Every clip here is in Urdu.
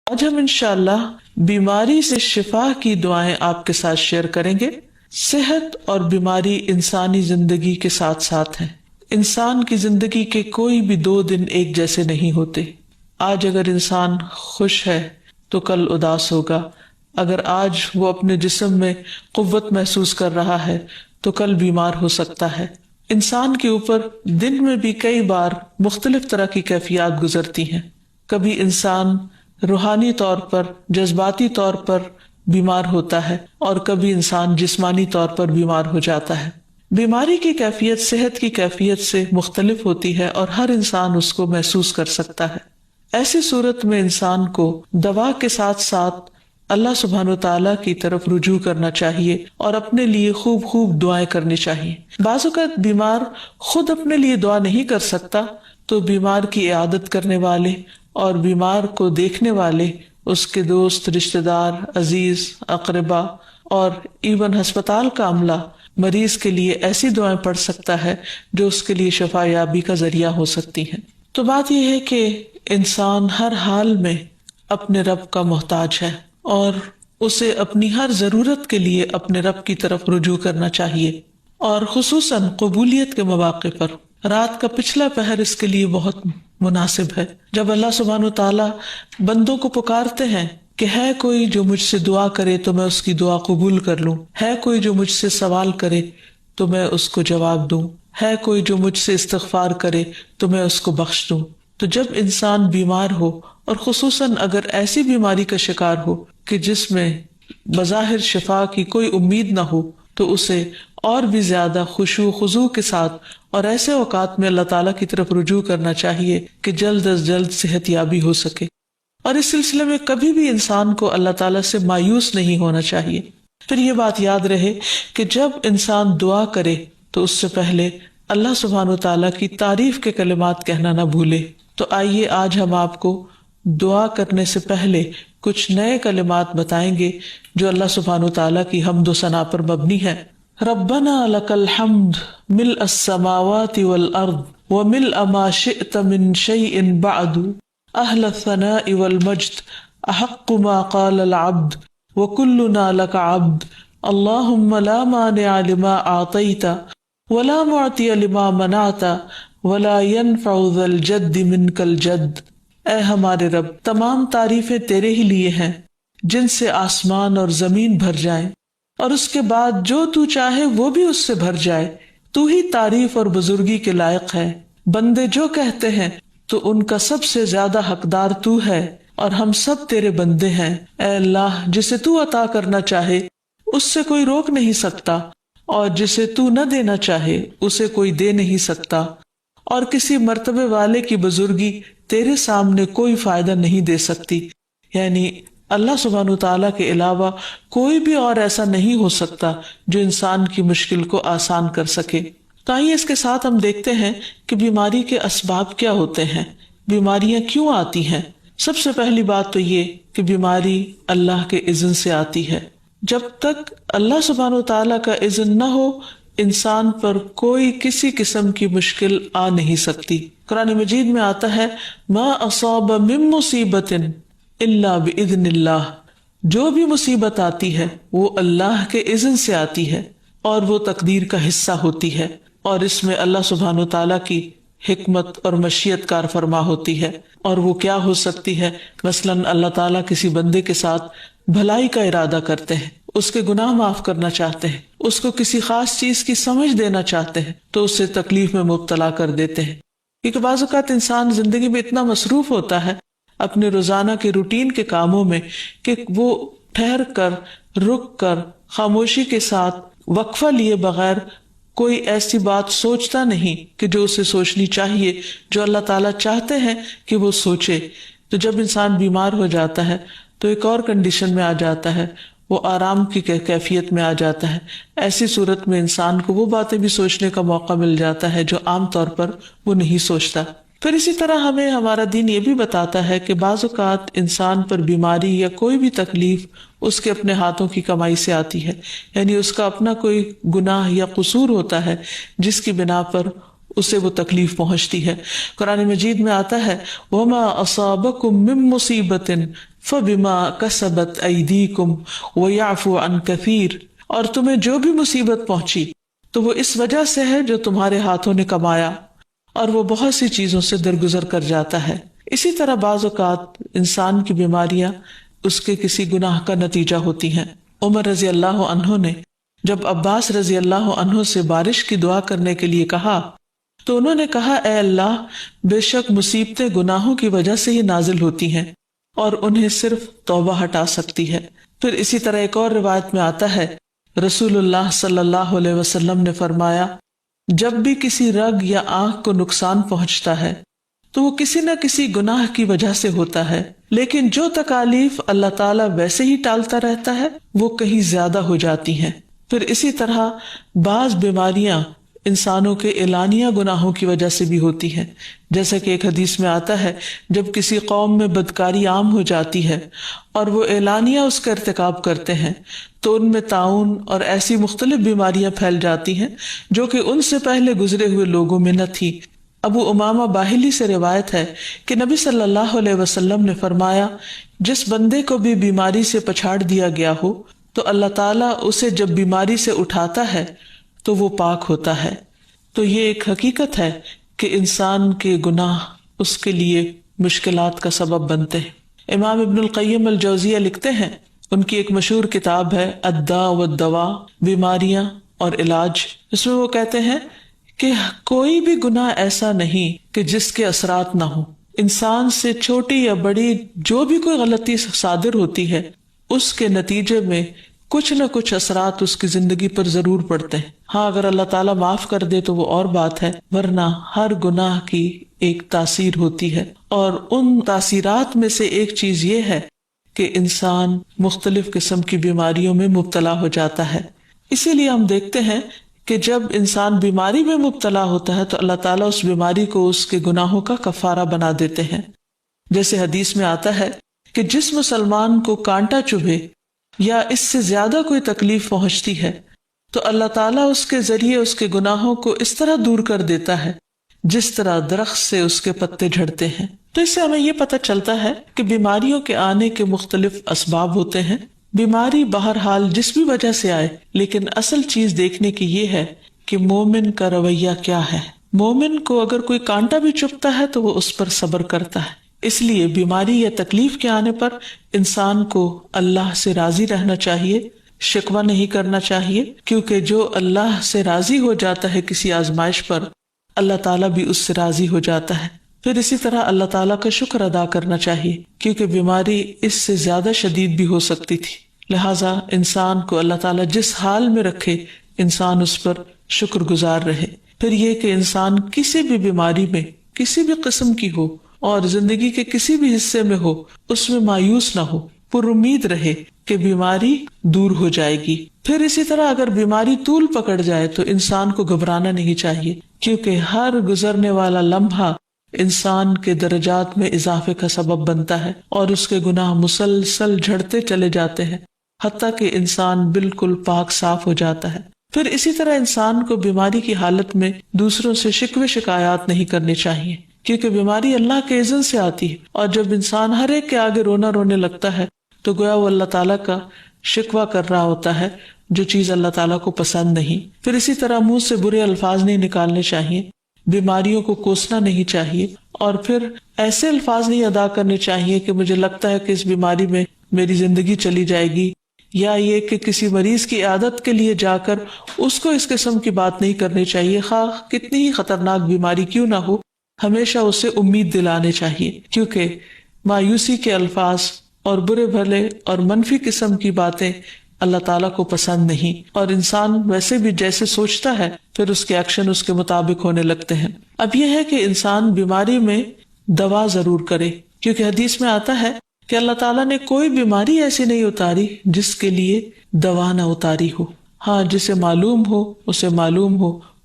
آج ہم انشاءاللہ بیماری سے شفا کی دعائیں آپ کے ساتھ شیئر کریں گے۔ صحت اور بیماری انسانی زندگی کے ساتھ ساتھ ہیں۔ انسان کی زندگی کے کوئی بھی 2 دن ایک جیسے نہیں ہوتے۔ آج اگر انسان خوش ہے تو کل اداس ہوگا، اگر آج وہ اپنے جسم میں قوت محسوس کر رہا ہے تو کل بیمار ہو سکتا ہے۔ انسان کے اوپر دن میں بھی کئی بار مختلف طرح کی کیفیات گزرتی ہیں۔ کبھی انسان روحانی طور پر، جذباتی طور پر بیمار ہوتا ہے اور کبھی انسان جسمانی طور پر بیمار ہو جاتا ہے۔ بیماری کی کیفیت صحت کی کیفیت سے مختلف ہوتی ہے اور ہر انسان اس کو محسوس کر سکتا ہے۔ ایسی صورت میں انسان کو دوا کے ساتھ ساتھ اللہ سبحانہ و تعالیٰ کی طرف رجوع کرنا چاہیے اور اپنے لیے خوب خوب دعائیں کرنی چاہیے۔ بعض اوقات بیمار خود اپنے لیے دعا نہیں کر سکتا تو بیمار کی عیادت کرنے والے اور بیمار کو دیکھنے والے، اس کے دوست، رشتہ دار، عزیز، اقربا اور ایون ہسپتال کا عملہ مریض کے لیے ایسی دعائیں پڑھ سکتا ہے جو اس کے لیے شفا یابی کا ذریعہ ہو سکتی ہیں۔ تو بات یہ ہے کہ انسان ہر حال میں اپنے رب کا محتاج ہے اور اسے اپنی ہر ضرورت کے لیے اپنے رب کی طرف رجوع کرنا چاہیے، اور خصوصاً قبولیت کے مواقع پر۔ رات کا پچھلا پہر اس کے لیے بہت مناسب ہے، جب اللہ سبحانہ وتعالیٰ بندوں کو پکارتے ہیں کہ ہے کوئی جو مجھ سے دعا کرے تو میں اس کی دعا قبول کر لوں، ہے کوئی جو مجھ سے سوال کرے تو میں اس کو جواب دوں، ہے کوئی جو مجھ سے استغفار کرے تو میں اس کو بخش دوں۔ تو جب انسان بیمار ہو اور خصوصاً اگر ایسی بیماری کا شکار ہو کہ جس میں بظاہر شفا کی کوئی امید نہ ہو، تو اسے اور بھی زیادہ خشوع خضوع کے ساتھ اور ایسے اوقات میں اللہ تعالیٰ کی طرف رجوع کرنا چاہیے کہ جلد از جلد صحت یابی ہو سکے۔ اور اس سلسلے میں کبھی بھی انسان کو اللہ تعالیٰ سے مایوس نہیں ہونا چاہیے۔ پھر یہ بات یاد رہے کہ جب انسان دعا کرے تو اس سے پہلے اللہ سبحانہ و تعالیٰ کی تعریف کے کلمات کہنا نہ بھولے۔ تو آئیے آج ہم آپ کو دعا کرنے سے پہلے کچھ نئے کلمات بتائیں گے جو اللہ سبحانہ و تعالیٰ کی حمد و ثنا پر مبنی ہے۔ ربنا لک الحمد ملء السماوات والارض وملء ما شئت من شیء بعد اہل الثناء والمجد احق ما قال العبد وكلنا لك عبد اللهم لا مانع لما اعطيت ولا معطي لما منعت ولا ينفع ذا الجد منك الجد۔ اے ہمارے رب، تمام تعریفیں تیرے ہی لیے ہیں جن سے آسمان اور زمین بھر جائیں، اور اس کے بعد جو تو چاہے وہ بھی اس سے بھر جائے۔ تو ہی تعریف اور بزرگی کے لائق ہے۔ بندے جو کہتے ہیں تو ان کا سب سے زیادہ حقدار تو ہے، اور ہم سب تیرے بندے ہیں۔ اے اللہ، جسے تو عطا کرنا چاہے اس سے کوئی روک نہیں سکتا، اور جسے تو نہ دینا چاہے اسے کوئی دے نہیں سکتا، اور کسی مرتبے والے کی بزرگی تیرے سامنے کوئی فائدہ نہیں دے سکتی۔ یعنی اللہ سبحانہ وتعالیٰ کے علاوہ کوئی بھی اور ایسا نہیں ہو سکتا جو انسان کی مشکل کو آسان کر سکے۔ تو آئیے اس کے ساتھ ہم دیکھتے ہیں کہ بیماری کے اسباب کیا ہوتے ہیں، بیماریاں کیوں آتی ہیں۔ سب سے پہلی بات تو یہ کہ بیماری اللہ کے اذن سے آتی ہے۔ جب تک اللہ سبحانہ وتعالیٰ کا اذن نہ ہو انسان پر کوئی کسی قسم کی مشکل آ نہیں سکتی۔ قرآن مجید میں آتا ہے ما اصاب من مصیبت الا باذن اللہ، جو بھی مصیبت آتی ہے وہ اللہ کے اذن سے آتی ہے اور وہ تقدیر کا حصہ ہوتی ہے، اور اس میں اللہ سبحانہ و تعالیٰ کی حکمت اور مشیت کار فرما ہوتی ہے۔ اور وہ کیا ہو سکتی ہے؟ مثلاً اللہ تعالیٰ کسی بندے کے ساتھ بھلائی کا ارادہ کرتے ہیں، اس کے گناہ معاف کرنا چاہتے ہیں، اس کو کسی خاص چیز کی سمجھ دینا چاہتے ہیں تو اسے تکلیف میں مبتلا کر دیتے ہیں۔ کیونکہ بعض اوقات انسان زندگی میں اتنا مصروف ہوتا ہے اپنے روزانہ کے روٹین کے کاموں میں کہ وہ ٹھہر کر، رک کر، خاموشی کے ساتھ وقفہ لیے بغیر کوئی ایسی بات سوچتا نہیں کہ جو اسے سوچنی چاہیے، جو اللہ تعالیٰ چاہتے ہیں کہ وہ سوچے۔ تو جب انسان بیمار ہو جاتا ہے تو ایک اور کنڈیشن میں آ جاتا ہے، وہ آرام کی کیفیت میں آ جاتا ہے۔ ایسی صورت میں انسان کو وہ باتیں بھی سوچنے کا موقع مل جاتا ہے جو عام طور پر وہ نہیں سوچتا۔ پھر اسی طرح ہمیں ہمارا دین یہ بھی بتاتا ہے کہ بعض اوقات انسان پر بیماری یا کوئی بھی تکلیف اس کے اپنے ہاتھوں کی کمائی سے آتی ہے، یعنی اس کا اپنا کوئی گناہ یا قصور ہوتا ہے جس کی بنا پر اسے وہ تکلیف پہنچتی ہے۔ قرآن مجید میں آتا ہے وَمَا أَصَابَكُم مِّن مُّصِيبَةٍ فَبِمَا كَسَبَتْ أَيْدِيكُمْ وَيَعْفُو عَن كَثِيرٍ، اور تمہیں جو بھی مصیبت پہنچی تو وہ اس وجہ سے ہے جو تمہارے ہاتھوں نے کمایا، اور وہ بہت سی چیزوں سے درگزر کر جاتا ہے۔ اسی طرح بعض اوقات انسان کی بیماریاں اس کے کسی گناہ کا نتیجہ ہوتی ہیں۔ عمر رضی اللہ عنہ نے جب عباس رضی اللہ عنہ سے بارش کی دعا کرنے کے لیے کہا تو انہوں نے کہا اے اللہ، بے شک مصیبتیں گناہوں کی وجہ سے ہی نازل ہوتی ہیں اور انہیں صرف توبہ ہٹا سکتی ہے۔ پھر اسی طرح ایک اور روایت میں آتا ہے رسول اللہ صلی اللہ علیہ وسلم نے فرمایا جب بھی کسی رگ یا آنکھ کو نقصان پہنچتا ہے تو وہ کسی نہ کسی گناہ کی وجہ سے ہوتا ہے، لیکن جو تکالیف اللہ تعالیٰ ویسے ہی ٹالتا رہتا ہے وہ کہیں زیادہ ہو جاتی ہیں۔ پھر اسی طرح بعض بیماریاں انسانوں کے اعلانیہ گناہوں کی وجہ سے بھی ہوتی ہیں، جیسا کہ ایک حدیث میں آتا ہے جب کسی قوم میں بدکاری عام ہو جاتی ہے اور وہ اعلانیہ اس کا ارتکاب کرتے ہیں تو ان میں طاعون اور ایسی مختلف بیماریاں پھیل جاتی ہیں جو کہ ان سے پہلے گزرے ہوئے لوگوں میں نہ تھی۔ ابو امامہ باہلی سے روایت ہے کہ نبی صلی اللہ علیہ وسلم نے فرمایا جس بندے کو بھی بیماری سے پچھاڑ دیا گیا ہو تو اللہ تعالیٰ اسے جب بیماری سے اٹھاتا ہے تو وہ پاک ہوتا ہے۔ تو یہ ایک حقیقت ہے کہ انسان کے گناہ اس کے لیے مشکلات کا سبب بنتے ہیں۔ امام ابن القیم الجوزیہ لکھتے ہیں، ان کی ایک مشہور کتاب ہے الداء والدواء، بیماریاں اور علاج، اس میں وہ کہتے ہیں کہ کوئی بھی گناہ ایسا نہیں کہ جس کے اثرات نہ ہوں۔ انسان سے چھوٹی یا بڑی جو بھی کوئی غلطی صادر ہوتی ہے اس کے نتیجے میں کچھ نہ کچھ اثرات اس کی زندگی پر ضرور پڑتے ہیں۔ ہاں اگر اللہ تعالیٰ معاف کر دے تو وہ اور بات ہے، ورنہ ہر گناہ کی ایک تاثیر ہوتی ہے، اور ان تاثیرات میں سے ایک چیز یہ ہے کہ انسان مختلف قسم کی بیماریوں میں مبتلا ہو جاتا ہے۔ اسی لیے ہم دیکھتے ہیں کہ جب انسان بیماری میں مبتلا ہوتا ہے تو اللہ تعالیٰ اس بیماری کو اس کے گناہوں کا کفارہ بنا دیتے ہیں۔ جیسے حدیث میں آتا ہے کہ جس مسلمان کو کانٹا چبھے یا اس سے زیادہ کوئی تکلیف پہنچتی ہے تو اللہ تعالیٰ اس کے ذریعے اس کے گناہوں کو اس طرح دور کر دیتا ہے جس طرح درخت سے اس کے پتے جھڑتے ہیں۔ تو اس سے ہمیں یہ پتہ چلتا ہے کہ بیماریوں کے آنے کے مختلف اسباب ہوتے ہیں۔ بیماری بہرحال جس بھی وجہ سے آئے، لیکن اصل چیز دیکھنے کی یہ ہے کہ مومن کا رویہ کیا ہے۔ مومن کو اگر کوئی کانٹا بھی چبھتا ہے تو وہ اس پر صبر کرتا ہے۔ اس لیے بیماری یا تکلیف کے آنے پر انسان کو اللہ سے راضی رہنا چاہیے، شکوہ نہیں کرنا چاہیے، کیونکہ جو اللہ سے راضی ہو جاتا ہے کسی آزمائش پر، اللہ تعالیٰ بھی اس سے راضی ہو جاتا ہے۔ پھر اسی طرح اللہ تعالیٰ کا شکر ادا کرنا چاہیے، کیونکہ بیماری اس سے زیادہ شدید بھی ہو سکتی تھی۔ لہٰذا انسان کو اللہ تعالیٰ جس حال میں رکھے انسان اس پر شکر گزار رہے۔ پھر یہ کہ انسان کسی بھی بیماری میں کسی بھی قسم کی ہو اور زندگی کے کسی بھی حصے میں ہو، اس میں مایوس نہ ہو، پر امید رہے کہ بیماری دور ہو جائے گی۔ پھر اسی طرح اگر بیماری طول پکڑ جائے تو انسان کو گھبرانا نہیں چاہیے، کیونکہ ہر گزرنے والا لمحہ انسان کے درجات میں اضافے کا سبب بنتا ہے اور اس کے گناہ مسلسل جھڑتے چلے جاتے ہیں حتیٰ کہ انسان بالکل پاک صاف ہو جاتا ہے۔ پھر اسی طرح انسان کو بیماری کی حالت میں دوسروں سے شکوے شکایات نہیں کرنی چاہیے، کیونکہ بیماری اللہ کے اذن سے آتی ہے، اور جب انسان ہر ایک کے آگے رونے لگتا ہے تو گویا وہ اللہ تعالیٰ کا شکوہ کر رہا ہوتا ہے، جو چیز اللہ تعالیٰ کو پسند نہیں۔ پھر اسی طرح منہ سے برے الفاظ نہیں نکالنے چاہیے، بیماریوں کو کوسنا نہیں چاہیے، اور پھر ایسے الفاظ نہیں ادا کرنے چاہیے کہ مجھے لگتا ہے کہ اس بیماری میں میری زندگی چلی جائے گی، یا یہ کہ کسی مریض کی عیادت کے لیے جا کر اس کو اس قسم کی بات نہیں کرنی چاہیے، خواہ کتنی ہی خطرناک بیماری کیوں نہ ہو، ہمیشہ اسے امید دلانے چاہیے، کیونکہ مایوسی کے الفاظ اور برے بھلے اور منفی قسم کی باتیں اللہ تعالیٰ کو پسند نہیں، اور انسان ویسے بھی جیسے سوچتا ہے پھر اس کے ایکشن اس کے مطابق ہونے لگتے ہیں۔ اب یہ ہے کہ انسان بیماری میں دوا ضرور کرے، کیونکہ حدیث میں آتا ہے کہ اللہ تعالیٰ نے کوئی بیماری ایسی نہیں اتاری جس کے لیے دوا نہ اتاری ہو۔ ہاں جسے معلوم ہو اسے معلوم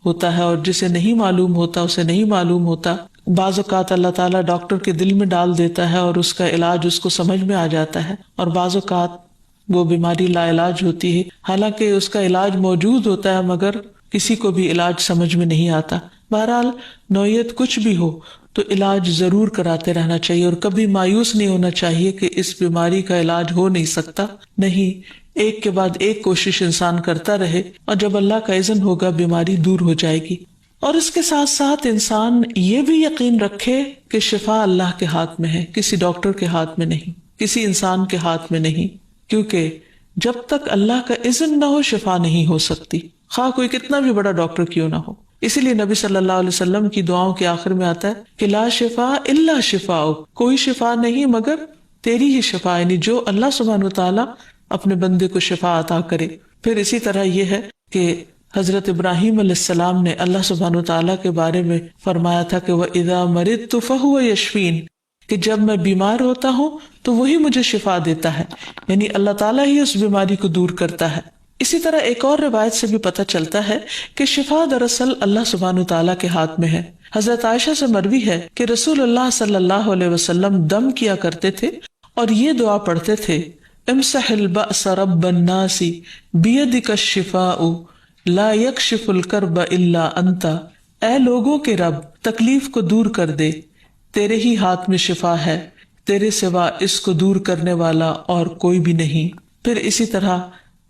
ہوتا ہے، اور جسے نہیں معلوم ہوتا اسے نہیں معلوم ہوتا۔ بعض اوقات اللہ تعالیٰ ڈاکٹر کے دل میں ڈال دیتا ہے اور اس کا علاج اس کو سمجھ میں آ جاتا ہے، اور بعض اوقات وہ بیماری لا علاج ہوتی ہے، حالانکہ اس کا علاج موجود ہوتا ہے مگر کسی کو بھی علاج سمجھ میں نہیں آتا۔ بہرحال نوعیت کچھ بھی ہو تو علاج ضرور کراتے رہنا چاہیے، اور کبھی مایوس نہیں ہونا چاہیے کہ اس بیماری کا علاج ہو نہیں سکتا. نہیں، ایک کے بعد ایک کوشش انسان کرتا رہے، اور جب اللہ کا اذن ہوگا بیماری دور ہو جائے گی. اور اس کے ساتھ ساتھ انسان یہ بھی یقین رکھے کہ شفا اللہ کے ہاتھ میں ہے، کسی ڈاکٹر کے ہاتھ میں نہیں، کسی انسان کے ہاتھ میں نہیں، کیونکہ جب تک اللہ کا اذن نہ ہو شفا نہیں ہو سکتی، خواہ کوئی کتنا بھی بڑا ڈاکٹر کیوں نہ ہو. اسی لیے نبی صلی اللہ علیہ وسلم کی دعاؤں کے آخر میں آتا ہے کہ لا شفا الا شفاؤ، کوئی شفا نہیں مگر تیری ہی شفا، یعنی جو اللہ سبحانہ وتعالی اپنے بندے کو شفا عطا کرے. پھر اسی طرح یہ ہے کہ حضرت ابراہیم علیہ السلام نے اللہ سبحانہ وتعالی کے بارے میں فرمایا تھا کہ وَإِذَا مَرِضْتُ فَهُوَ يَشْفِينِ، کہ جب میں بیمار ہوتا ہوں تو وہی مجھے شفا دیتا ہے، یعنی اللہ تعالیٰ ہی اس بیماری کو دور کرتا ہے. اسی طرح ایک اور روایت سے بھی پتہ چلتا ہے کہ شفا دراصل اللہ سبحانہ تعالیٰ کے ہاتھ میں ہے. حضرت عائشہ سے مروی ہے کہ رسول اللہ صلی اللہ علیہ وسلم دم کیا کرتے تھے اور یہ دعا پڑھتے تھے امسح البأس رب الناس بیدک الشفاء لا یکشف الکرب الا انت، اے لوگوں کے رب تکلیف کو دور کر دے، تیرے ہی ہاتھ میں شفا ہے، تیرے سوا اس کو دور کرنے والا اور کوئی بھی نہیں. پھر اسی طرح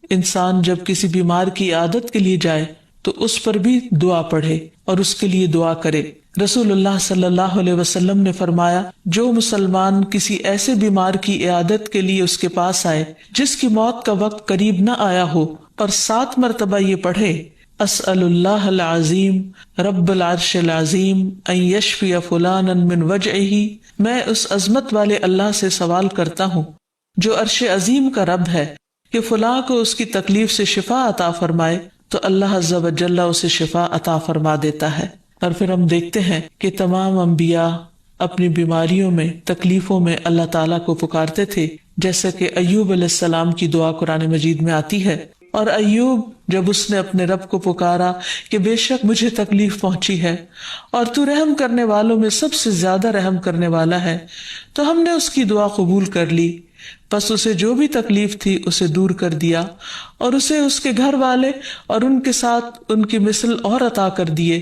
انسان جب کسی بیمار کی عادت کے لیے جائے تو اس پر بھی دعا پڑھے اور اس کے لیے دعا کرے. رسول اللہ صلی اللہ علیہ وسلم نے فرمایا جو مسلمان کسی ایسے بیمار کی عیادت کے لیے اس کے پاس آئے جس کی موت کا وقت قریب نہ آیا ہو اور 7 مرتبہ یہ پڑھے اسأل اللہ العظیم رب العرش العظیم ان یشفی فلانا من وجعہ، میں اس عظمت والے اللہ سے سوال کرتا ہوں جو عرش عظیم کا رب ہے کہ فلاں کو اس کی تکلیف سے شفا عطا فرمائے، تو اللہ عز و جل اسے شفا عطا فرما دیتا ہے. اور پھر ہم دیکھتے ہیں کہ تمام انبیاء اپنی بیماریوں میں تکلیفوں میں اللہ تعالیٰ کو پکارتے تھے، جیسا کہ ایوب علیہ السلام کی دعا قرآن مجید میں آتی ہے. اور ایوب جب اس نے اپنے رب کو پکارا کہ بے شک مجھے تکلیف پہنچی ہے اور تو رحم کرنے والوں میں سب سے زیادہ رحم کرنے والا ہے، تو ہم نے اس کی دعا قبول کر لی، پس اسے جو بھی تکلیف تھی اسے دور کر دیا اور اسے اس کے گھر والے اور ان کے ساتھ ان کی مثل اور عطا کر دیے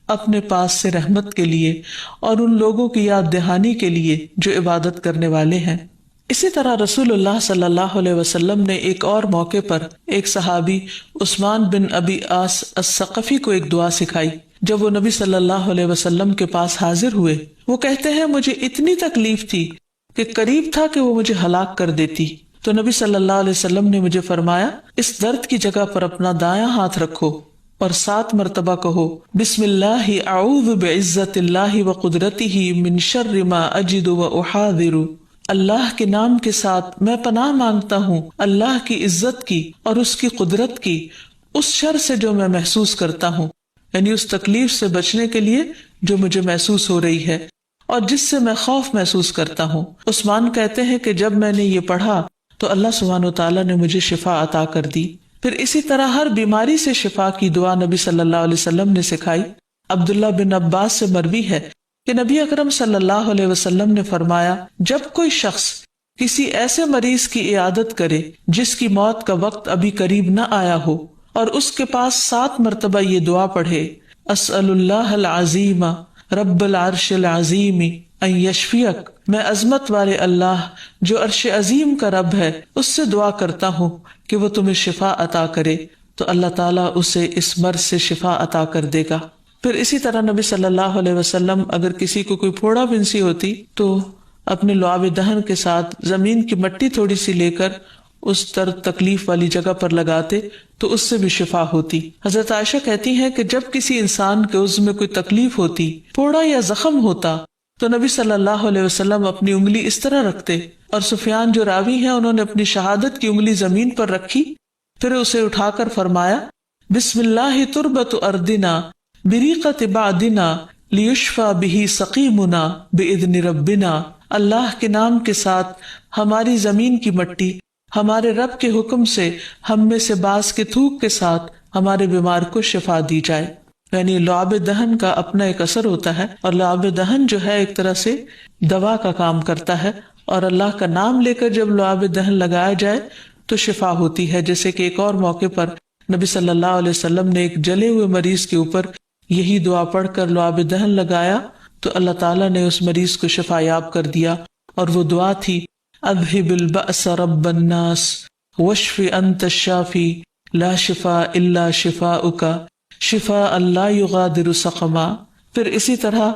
اپنے پاس سے رحمت کے لیے اور ان لوگوں کی یاد دہانی کے لیے جو عبادت کرنے والے ہیں. اسی طرح رسول اللہ صلی اللہ علیہ وسلم نے ایک اور موقع پر ایک صحابی عثمان بن ابی عاص الثقفی کو ایک دعا سکھائی. جب وہ نبی صلی اللہ علیہ وسلم کے پاس حاضر ہوئے، وہ کہتے ہیں مجھے اتنی تکلیف تھی کہ قریب تھا کہ وہ مجھے ہلاک کر دیتی، تو نبی صلی اللہ علیہ وسلم نے مجھے فرمایا اس درد کی جگہ پر اپنا دایاں ہاتھ رکھو اور 7 مرتبہ کہو بسم اللہ اعوذ بعزت اللہ وقدرتہ من شر ما اجد واحاذر، اللہ کے نام کے ساتھ میں پناہ مانگتا ہوں اللہ کی عزت کی اور اس کی قدرت کی اس شر سے جو میں محسوس کرتا ہوں، یعنی اس تکلیف سے بچنے کے لیے جو مجھے محسوس ہو رہی ہے اور جس سے میں خوف محسوس کرتا ہوں. عثمان کہتے ہیں کہ جب میں نے یہ پڑھا تو اللہ سبحانہ وتعالیٰ نے مجھے شفا عطا کر دی. پھر اسی طرح ہر بیماری سے شفا کی دعا نبی صلی اللہ علیہ وسلم نے سکھائی. عبداللہ بن عباس سے مروی ہے کہ نبی اکرم صلی اللہ علیہ وسلم نے فرمایا جب کوئی شخص کسی ایسے مریض کی عیادت کرے جس کی موت کا وقت ابھی قریب نہ آیا ہو اور اس کے پاس 7 مرتبہ یہ دعا پڑھے اسأل اللہ العظیم رب العرش العظیم ان یشفیک، میں عظمت والے اللہ جو عرش عظیم کا رب ہے اس سے دعا کرتا ہوں کہ وہ تمہیں شفا عطا کرے، تو اللہ تعالیٰ اسے اس مرض سے شفا عطا کر دے گا. پھر اسی طرح نبی صلی اللہ علیہ وسلم اگر کسی کو کوئی پھوڑا پھنسی ہوتی تو اپنے لعاب دہن کے ساتھ زمین کی مٹی تھوڑی سی لے کر اس درد تکلیف والی جگہ پر لگاتے تو اس سے بھی شفا ہوتی. حضرت عائشہ کہتی ہیں کہ جب کسی انسان کے عضو میں کوئی تکلیف ہوتی، پھوڑا یا زخم ہوتا، تو نبی صلی اللہ علیہ وسلم اپنی انگلی اس طرح رکھتے، اور سفیان جو راوی ہیں انہوں نے اپنی شہادت کی انگلی زمین پر رکھی، پھر اسے اٹھا کر فرمایا بسم اللہ تربت اردنا بریقت بعدنا لیشفى به سقیمنا باذن ربنا، اللہ کے نام کے ساتھ ہماری زمین کی مٹی ہمارے رب کے حکم سے ہم میں سے بعض کے تھوک کے ساتھ ہمارے بیمار کو شفا دی جائے. یعنی لعاب دہن کا اپنا ایک اثر ہوتا ہے، اور لعاب دہن جو ہے ایک طرح سے دوا کا کام کرتا ہے، اور اللہ کا نام لے کر جب لعاب دہن لگایا جائے تو شفا ہوتی ہے. جیسے کہ ایک اور موقع پر نبی صلی اللہ علیہ وسلم نے ایک جلے ہوئے مریض کے اوپر یہی دعا پڑھ کر لعاب دہن لگایا تو اللہ تعالیٰ نے اس مریض کو شفا یاب کر دیا، اور وہ دعا تھی اذہب البأس رب الناس واشف انت الشافی لا شفاء الا شفاؤک شفاء لا یغادر سقما۔ پھر اسی طرح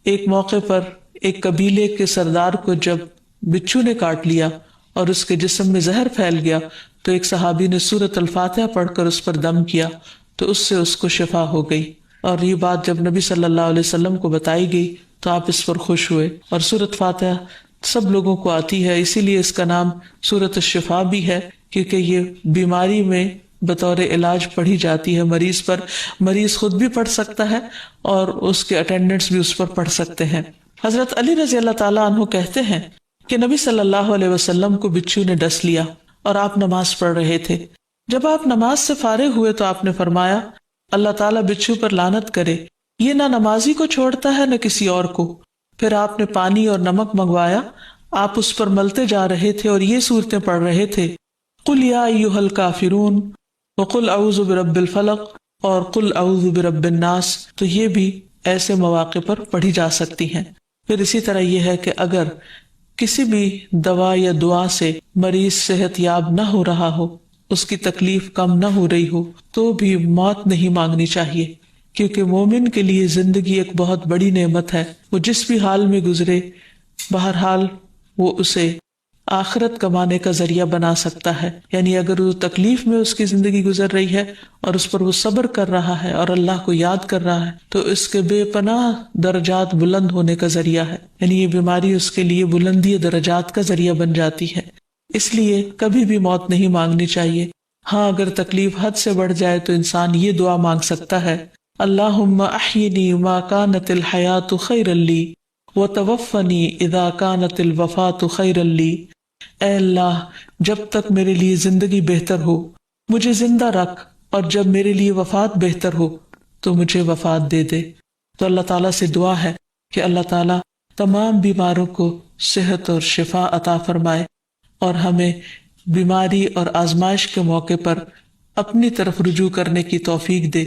ایک موقع پر ایک قبیلے کے سردار کو جب بچھو نے کاٹ لیا اور اس کے جسم میں زہر پھیل گیا تو ایک صحابی نے سورۃ الفاتحہ پڑھ کر اس پر دم کیا تو اس سے اس کو شفا ہو گئی، اور یہ بات جب نبی صلی اللہ علیہ وسلم کو بتائی گئی تو آپ اس پر خوش ہوئے۔ اور سورۃ فاتحہ سب لوگوں کو آتی ہے، اسی لیے اس کا نام سورۃ الشفا بھی ہے، کیونکہ یہ بیماری میں بطور علاج پڑھی جاتی ہے مریض پر۔ مریض خود بھی پڑھ سکتا ہے اور اس کے اٹینڈنٹس بھی اس پر پڑھ سکتے ہیں۔ حضرت علی رضی اللہ تعالیٰ عنہ کہتے ہیں کہ نبی صلی اللہ علیہ وسلم کو بچھو نے ڈس لیا اور آپ نماز پڑھ رہے تھے۔ جب آپ نماز سے فارغ ہوئے تو آپ نے فرمایا اللہ تعالیٰ بچھو پر لعنت کرے، یہ نہ نمازی کو چھوڑتا ہے نہ کسی اور کو۔ پھر آپ نے پانی اور نمک منگوایا، آپ اس پر ملتے جا رہے تھے اور یہ صورتیں پڑھ رہے تھے قل یا ایھا الکافرون وقل اعوذ برب الفلق اور قل اعوذ برب الناس، تو یہ بھی ایسے مواقع پر پڑھی جا سکتی ہیں۔ پھر اسی طرح یہ ہے کہ اگر کسی بھی دوا یا دعا سے مریض صحت یاب نہ ہو رہا ہو، اس کی تکلیف کم نہ ہو رہی ہو، تو بھی موت نہیں مانگنی چاہیے، کیونکہ مومن کے لیے زندگی ایک بہت بڑی نعمت ہے۔ وہ جس بھی حال میں گزرے بہرحال وہ اسے آخرت کمانے کا ذریعہ بنا سکتا ہے، یعنی اگر وہ تکلیف میں اس کی زندگی گزر رہی ہے اور اس پر وہ صبر کر رہا ہے اور اللہ کو یاد کر رہا ہے تو اس کے بے پناہ درجات بلند ہونے کا ذریعہ ہے، یعنی یہ بیماری اس کے لیے بلندی درجات کا ذریعہ بن جاتی ہے۔ اس لیے کبھی بھی موت نہیں مانگنی چاہیے۔ ہاں اگر تکلیف حد سے بڑھ جائے تو انسان یہ دعا مانگ سکتا ہے اللہم احینی ما کانت الحیات خیرا لی وتوفنی اذا کانت الوفات خیرا لی۔ اے اللہ جب تک میرے لیے زندگی بہتر ہو مجھے زندہ رکھ، اور جب میرے لیے وفات بہتر ہو تو مجھے وفات دے دے۔ تو اللہ تعالیٰ سے دعا ہے کہ اللہ تعالیٰ تمام بیماروں کو صحت اور شفا عطا فرمائے اور ہمیں بیماری اور آزمائش کے موقع پر اپنی طرف رجوع کرنے کی توفیق دے